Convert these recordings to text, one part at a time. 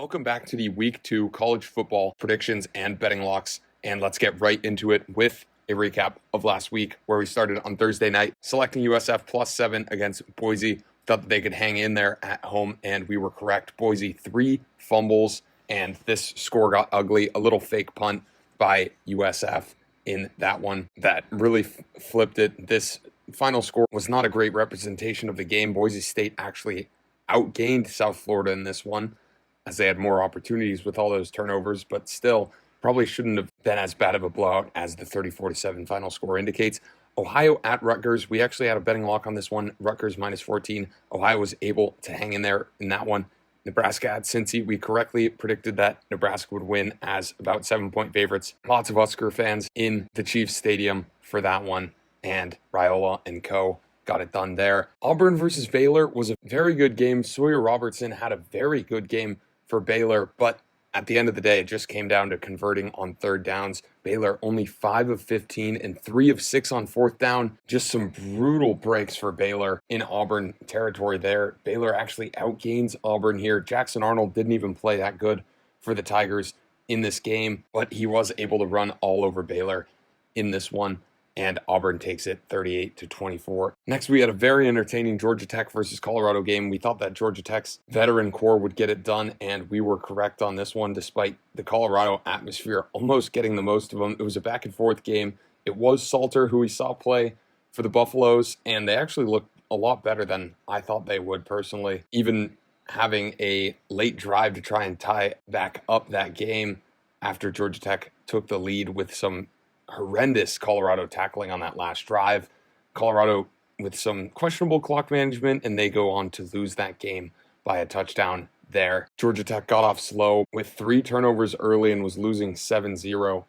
Welcome back to the Week 2 college football predictions and betting locks. And let's get right into it with a recap of last week, where we started on Thursday night, selecting USF +7 against Boise. Thought that they could hang in there at home, and we were correct. Boise, 3 fumbles, and this score got ugly. A little fake punt by USF in that one that really flipped it. This final score was not a great representation of the game. Boise State actually outgained South Florida in this one, as they had more opportunities with all those turnovers, but still probably shouldn't have been as bad of a blowout as the 34-7 final score indicates. Ohio at Rutgers. We actually had a betting lock on this one. Rutgers -14. Ohio was able to hang in there in that one. Nebraska at Cincy. We correctly predicted that Nebraska would win as about 7-point favorites. Lots of Husker fans in the Chiefs Stadium for that one, and Raiola and co. got it done there. Auburn versus Baylor was a very good game. Sawyer Robertson had a very good game for Baylor, but at the end of the day, it just came down to converting on third downs. Baylor only 5 of 15 and 3 of 6 on fourth down. Just some brutal breaks for Baylor in Auburn territory there. Baylor actually outgains Auburn here. Jackson Arnold didn't even play that good for the Tigers in this game, but he was able to run all over Baylor in this one, and Auburn takes it 38-24. Next, we had a very entertaining Georgia Tech versus Colorado game. We thought that Georgia Tech's veteran core would get it done, and we were correct on this one, despite the Colorado atmosphere almost getting the most of them. It was a back-and-forth game. It was Salter who we saw play for the Buffaloes, and they actually looked a lot better than I thought they would personally. Even having a late drive to try and tie back up that game after Georgia Tech took the lead with some horrendous Colorado tackling on that last drive. Colorado with some questionable clock management, and they go on to lose that game by a touchdown there. Georgia Tech got off slow with 3 turnovers early and was losing 7-0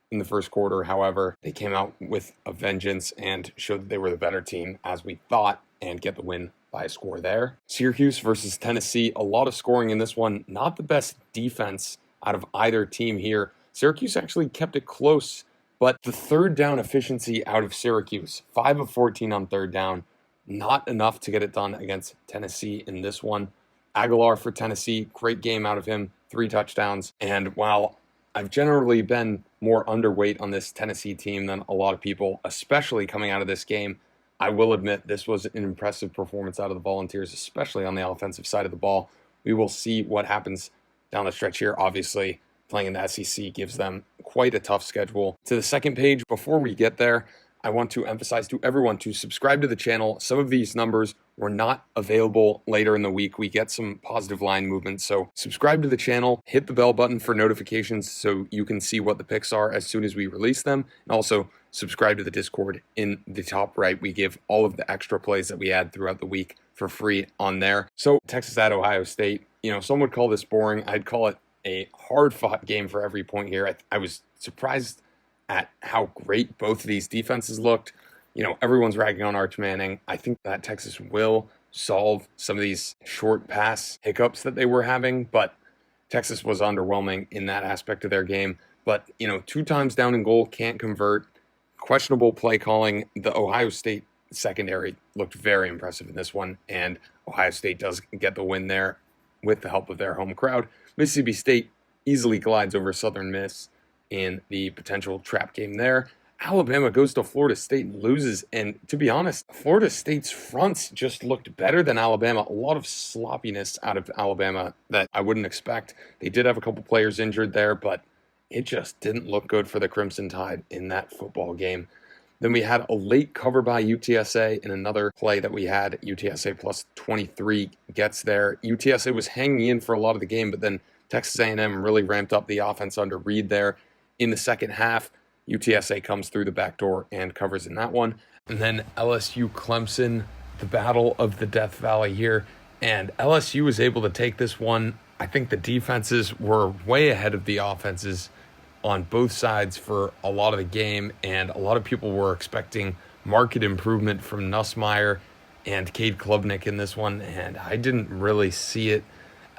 in the first quarter. However, they came out with a vengeance and showed that they were the better team, as we thought, and get the win by a score there. Syracuse versus Tennessee. A lot of scoring in this one. Not the best defense out of either team here. Syracuse actually kept it close, but the third down efficiency out of Syracuse, 5 of 14 on third down, not enough to get it done against Tennessee in this one. Aguilar for Tennessee, great game out of him, 3 touchdowns. And while I've generally been more underweight on this Tennessee team than a lot of people, especially coming out of this game, I will admit this was an impressive performance out of the Volunteers, especially on the offensive side of the ball. We will see what happens down the stretch here. Obviously, playing in the SEC gives them quite a tough schedule. To the second page, before we get there, I want to emphasize to everyone to subscribe to the channel. Some of these numbers were not available later in the week. We get some positive line movement, so subscribe to the channel, hit the bell button for notifications so you can see what the picks are as soon as we release them, and also subscribe to the Discord in the top right. We give all of the extra plays that we add throughout the week for free on there. So Texas at Ohio State, some would call this boring. I'd call it a hard-fought game for every point here. I was surprised at how great both of these defenses looked. Everyone's ragging on Arch Manning. I think that Texas will solve some of these short pass hiccups that they were having, but Texas was underwhelming in that aspect of their game. But, 2 times down in goal, can't convert. Questionable play calling. The Ohio State secondary looked very impressive in this one, and Ohio State does get the win there with the help of their home crowd. Mississippi State easily glides over Southern Miss in the potential trap game there. Alabama goes to Florida State and loses, and to be honest, Florida State's fronts just looked better than Alabama. A lot of sloppiness out of Alabama that I wouldn't expect. They did have a couple players injured there, but it just didn't look good for the Crimson Tide in that football game. Then we had a late cover by UTSA in another play that we had. UTSA plus 23 gets there. UTSA was hanging in for a lot of the game, but then Texas A&M really ramped up the offense under Reed there in the second half. UTSA comes through the back door and covers in that one. And then LSU Clemson, the battle of the Death Valley here. And LSU was able to take this one. I think the defenses were way ahead of the offenses on both sides for a lot of the game, and a lot of people were expecting market improvement from Nussmeier and Cade Klubnik in this one, and I didn't really see it.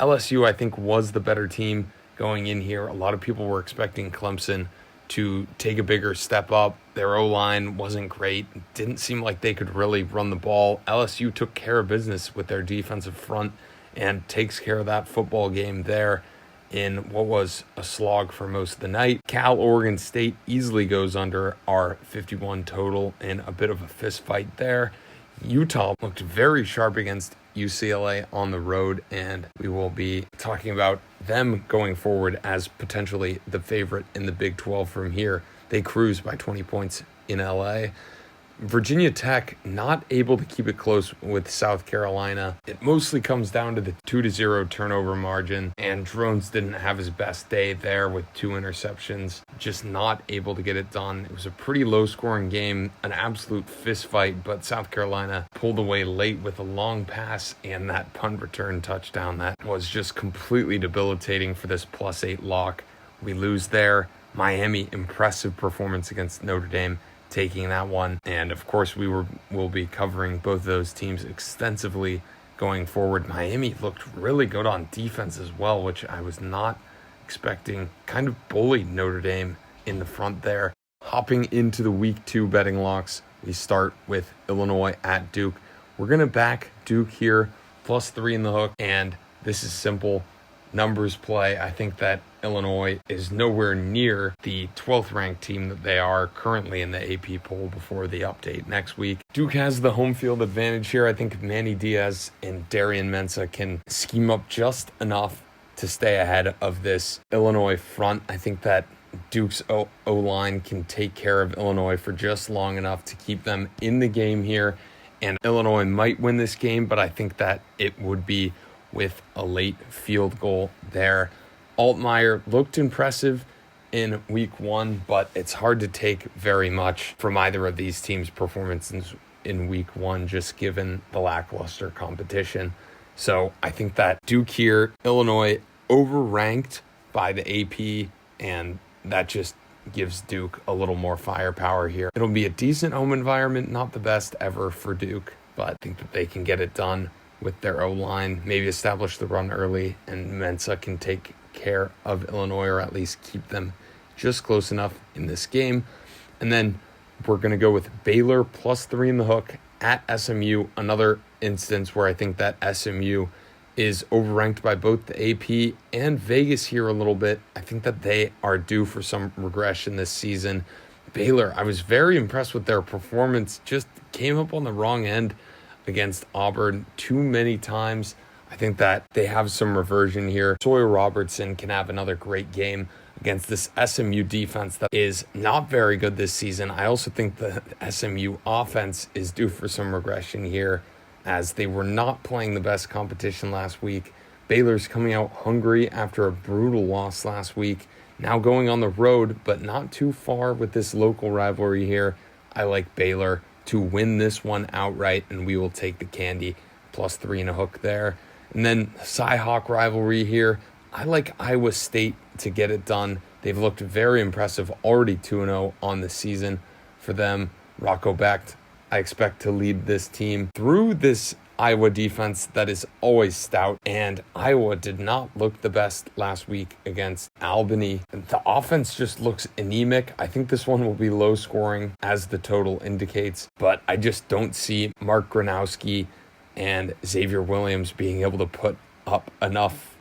LSU, I think, was the better team going in here. A lot of people were expecting Clemson to take a bigger step up. Their O-line wasn't great. Didn't seem like they could really run the ball. LSU took care of business with their defensive front and takes care of that football game there. in what was a slog for most of the night. Oregon State easily goes under our 51 total in a bit of a fist fight there. Utah looked very sharp against UCLA on the road, and we will be talking about them going forward as potentially the favorite in the Big 12 from here. They cruise by 20 points in LA. Virginia Tech not able to keep it close with South Carolina. It mostly comes down to the 2-0 turnover margin, and Drones didn't have his best day there with 2 interceptions, just not able to get it done. It was a pretty low-scoring game, an absolute fist fight, but South Carolina pulled away late with a long pass and that punt return touchdown that was just completely debilitating for this +8 lock. We lose there. Miami, impressive performance against Notre Dame, taking that one. And of course, will be covering both of those teams extensively going forward. Miami looked really good on defense as well, which I was not expecting. Kind of bullied Notre Dame in the front there. Hopping into the week 2 betting locks, we start with Illinois at Duke. We're going to back Duke here, +3 in the hook, and this is simple numbers play. I think that Illinois is nowhere near the 12th ranked team that they are currently in the AP poll before the update next week. Duke has the home field advantage here. I think Manny Diaz and Darian Mensah can scheme up just enough to stay ahead of this Illinois front. I think that Duke's O-line can take care of Illinois for just long enough to keep them in the game here. And Illinois might win this game, but I think that it would be with a late field goal there. Altmaier looked impressive in week 1, but it's hard to take very much from either of these teams' performances in week 1, just given the lackluster competition. So I think that Duke here, Illinois overranked by the AP, and that just gives Duke a little more firepower here. It'll be a decent home environment, not the best ever for Duke, but I think that they can get it done with their O-line, maybe establish the run early, and Mensah can take care of Illinois, or at least keep them just close enough in this game. And then we're going to go with Baylor +3 in the hook at SMU, another instance where I think that SMU is overranked by both the AP and Vegas here a little bit. I think that they are due for some regression this season. Baylor, I was very impressed with their performance, just came up on the wrong end against Auburn too many times. I think that they have some reversion here. Sawyer Robertson can have another great game against this SMU defense that is not very good this season. I also think the SMU offense is due for some regression here, as they were not playing the best competition last week. Baylor's coming out hungry after a brutal loss last week. Now going on the road, but not too far with this local rivalry here. I like Baylor to win this one outright, and we will take the candy +3 and a hook there. And then Cy-Hawk rivalry here. I like Iowa State to get it done. They've looked very impressive, already 2-0 on the season for them. Rocco Becht, I expect to lead this team through this Iowa defense that is always stout, and Iowa did not look the best last week against Albany. The offense just looks anemic. I think this one will be low scoring, as the total indicates, but I just don't see Mark Gronowski and Xavier Williams being able to put up enough,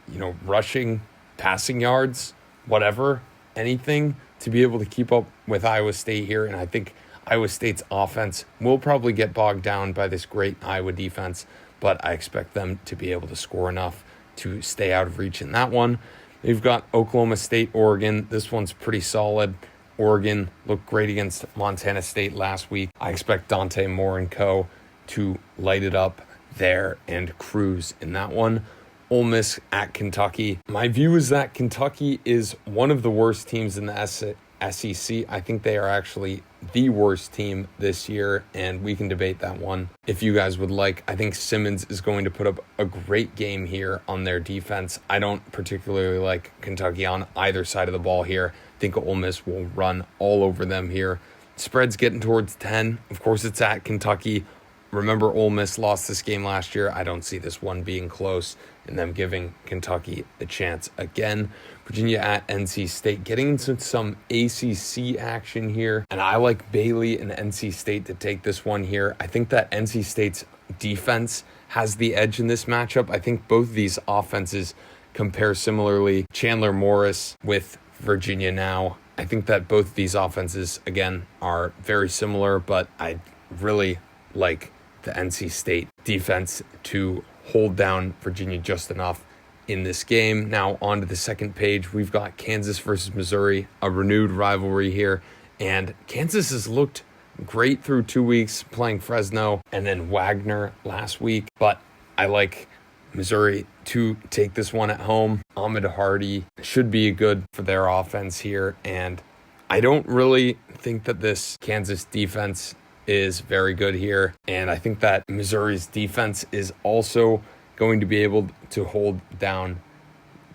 rushing, passing yards, whatever, anything to be able to keep up with Iowa State here. And I think Iowa State's offense will probably get bogged down by this great Iowa defense, but I expect them to be able to score enough to stay out of reach in that one. They've got Oklahoma State, Oregon. This one's pretty solid. Oregon looked great against Montana State last week. I expect Dante Moore and co. to light it up there and cruise in that one. Ole Miss at Kentucky. My view is that Kentucky is one of the worst teams in the SEC. I think they are actually the worst team this year, and we can debate that one if you guys would like. I think Simmons is going to put up a great game here on their defense. I don't particularly like Kentucky on either side of the ball here. I think Ole Miss will run all over them here. Spread's getting towards 10. Of course, it's at Kentucky. Remember, Ole Miss lost this game last year. I don't see this one being close and them giving Kentucky a chance again. Virginia at NC State, getting into some ACC action here. And I like Bailey and NC State to take this one here. I think that NC State's defense has the edge in this matchup. I think both of these offenses compare similarly. Chandler Morris with Virginia now. I think that both of these offenses, again, are very similar, but I really like the NC State defense to hold down Virginia just enough in this game. Now on to the second page, we've got Kansas versus Missouri, a renewed rivalry here, and Kansas has looked great through 2 weeks playing Fresno and then Wagner last week, but I like Missouri to take this one at home. Ahmed Hardy should be good for their offense here, and I don't really think that this Kansas defense is very good here, and I think that Missouri's defense is also going to be able to hold down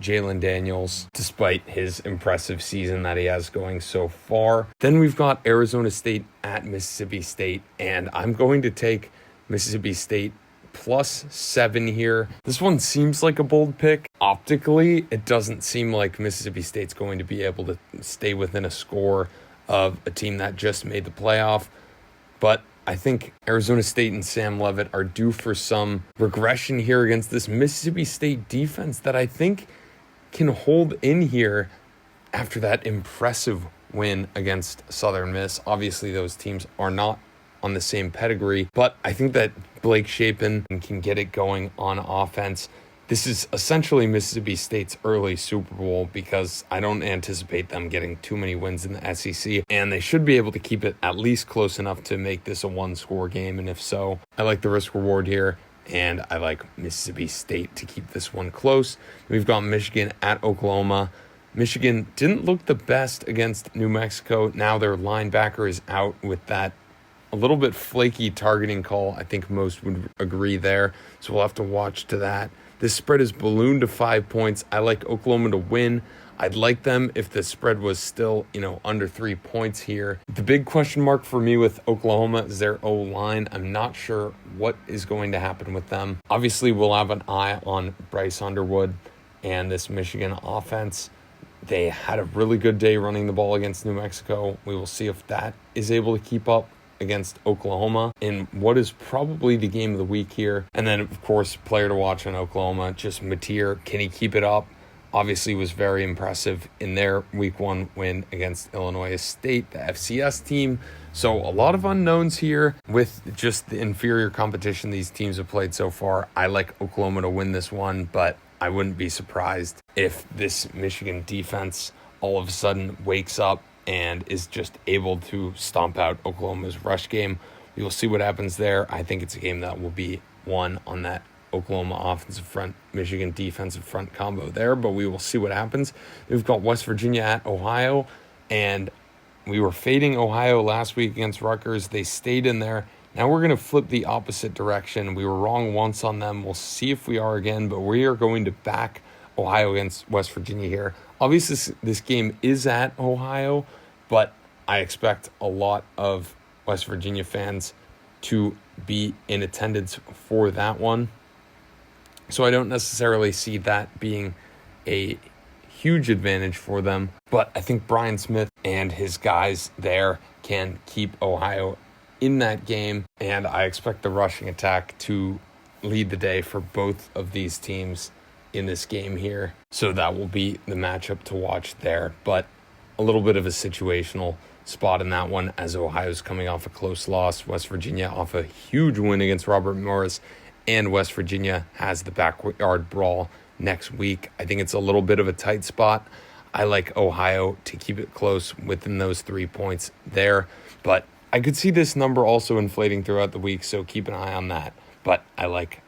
Jalen Daniels despite his impressive season that he has going so far. Then we've got Arizona State at Mississippi State, and I'm going to take Mississippi State +7 here. This one seems like a bold pick. Optically, it doesn't seem like Mississippi State's going to be able to stay within a score of a team that just made the playoff. But I think Arizona State and Sam Leavitt are due for some regression here against this Mississippi State defense that I think can hold in here after that impressive win against Southern Miss. Obviously, those teams are not on the same pedigree, but I think that Blake Shapen can get it going on offense. This is essentially Mississippi State's early Super Bowl because I don't anticipate them getting too many wins in the SEC, and they should be able to keep it at least close enough to make this a one-score game, and if so, I like the risk-reward here, and I like Mississippi State to keep this one close. We've got Michigan at Oklahoma. Michigan didn't look the best against New Mexico. Now their linebacker is out with that a little bit flaky targeting call. I think most would agree there, so we'll have to watch to that. This spread is ballooned to 5 points. I like Oklahoma to win. I'd like them if the spread was still, under 3 points here. The big question mark for me with Oklahoma is their O-line. I'm not sure what is going to happen with them. Obviously, we'll have an eye on Bryce Underwood and this Michigan offense. They had a really good day running the ball against New Mexico. We will see if that is able to keep up against Oklahoma in what is probably the game of the week here. And then, of course, player to watch in Oklahoma, just Mateer. Can he keep it up? Obviously was very impressive in their week 1 win against Illinois State, the FCS team. So a lot of unknowns here with just the inferior competition these teams have played so far. I like Oklahoma to win this one, but I wouldn't be surprised if this Michigan defense all of a sudden wakes up and is just able to stomp out Oklahoma's rush game. We will see what happens there. I think it's a game that will be won on that Oklahoma offensive front, Michigan defensive front combo there, but we will see what happens. We've got West Virginia at Ohio, and we were fading Ohio last week against Rutgers. They stayed in there. Now we're going to flip the opposite direction. We were wrong once on them. We'll see if we are again, but we are going to back Ohio against West Virginia here. Obviously, this game is at Ohio, but I expect a lot of West Virginia fans to be in attendance for that one. So I don't necessarily see that being a huge advantage for them, but I think Brian Smith and his guys there can keep Ohio in that game, and I expect the rushing attack to lead the day for both of these teams in this game here. So that will be the matchup to watch there, but a little bit of a situational spot in that one as Ohio's coming off a close loss, West Virginia off a huge win against Robert Morris, and West Virginia has the backyard brawl next week. I think it's a little bit of a tight spot. I like Ohio to keep it close within those 3 points there, but I could see this number also inflating throughout the week, so keep an eye on that. But I like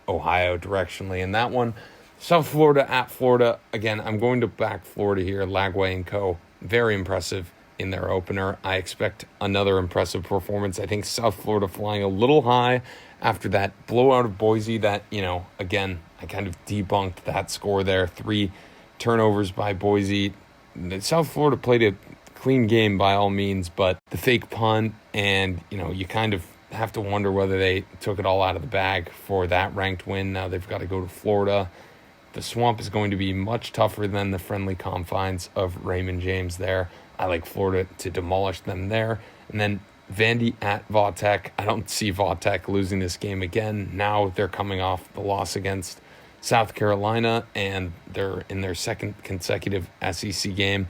Ohio directionally in that one. South Florida at Florida. Again, I'm going to back Florida here. Lagway and co. Very impressive in their opener. I expect another impressive performance. I think South Florida flying a little high after that blowout of Boise that, again, I kind of debunked that score there. 3 turnovers by Boise. South Florida played a clean game by all means, but the fake punt and, you kind of have to wonder whether they took it all out of the bag for that ranked win. Now they've got to go to Florida. The Swamp is going to be much tougher than the friendly confines of Raymond James there. I like Florida to demolish them there. And then Vandy at Vautech. I don't see Vautech losing this game again. Now they're coming off the loss against South Carolina, and they're in their second consecutive SEC game.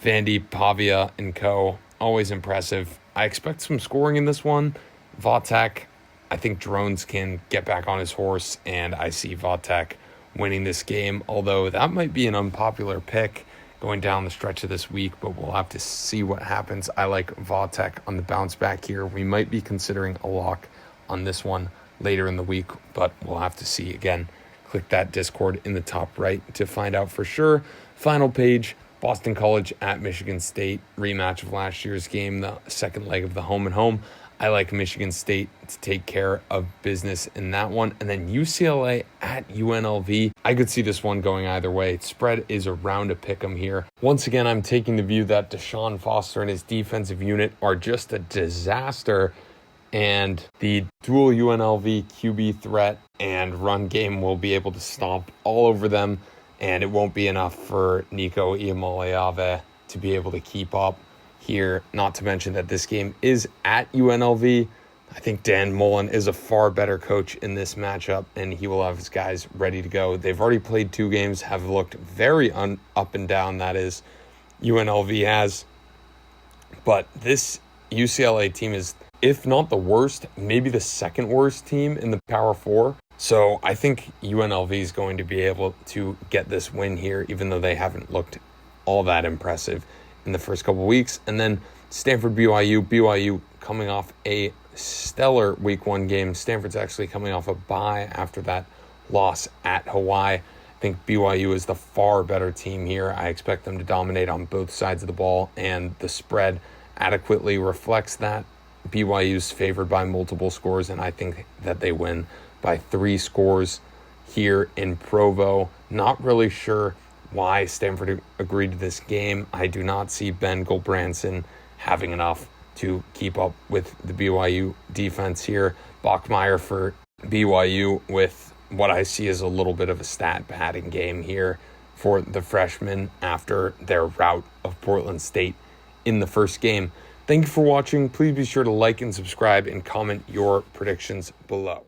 Vandy, Pavia, and co. Always impressive. I expect some scoring in this one. Vatek, I think Drones can get back on his horse, and I see Vatek winning this game, although that might be an unpopular pick going down the stretch of this week, but we'll have to see what happens. I like Vatek on the bounce back here. We might be considering a lock on this one later in the week, but we'll have to see. Again, click that Discord in the top right to find out for sure. Final page, Boston College at Michigan State, rematch of last year's game, the second leg of the home and home. I like Michigan State to take care of business in that one. And then UCLA at UNLV. I could see this one going either way. Spread is around a pick 'em here. Once again, I'm taking the view that Deshaun Foster and his defensive unit are just a disaster. And the dual UNLV QB threat and run game will be able to stomp all over them. And it won't be enough for Nico Iamaleava to be able to keep up here, not to mention that this game is at UNLV. I think Dan Mullen is a far better coach in this matchup, and he will have his guys ready to go. They've already played 2 games, have looked very up and down, that is, UNLV has. But this UCLA team is, if not the worst, maybe the second worst team in the Power 4. So I think UNLV is going to be able to get this win here, even though they haven't looked all that impressive in the first couple weeks. And then Stanford, BYU coming off a stellar week 1 game. Stanford's actually coming off a bye after that loss at Hawaii. I think BYU is the far better team here. I expect them to dominate on both sides of the ball, and the spread adequately reflects that. BYU's favored by multiple scores, and I think that they win by 3 scores here in Provo. Not really sure why Stanford agreed to this game. I do not see Ben Gulbranson having enough to keep up with the BYU defense here. Bachmeier for BYU with what I see as a little bit of a stat padding game here for the freshmen after their rout of Portland State in the first game. Thank you for watching. Please be sure to like and subscribe and comment your predictions below.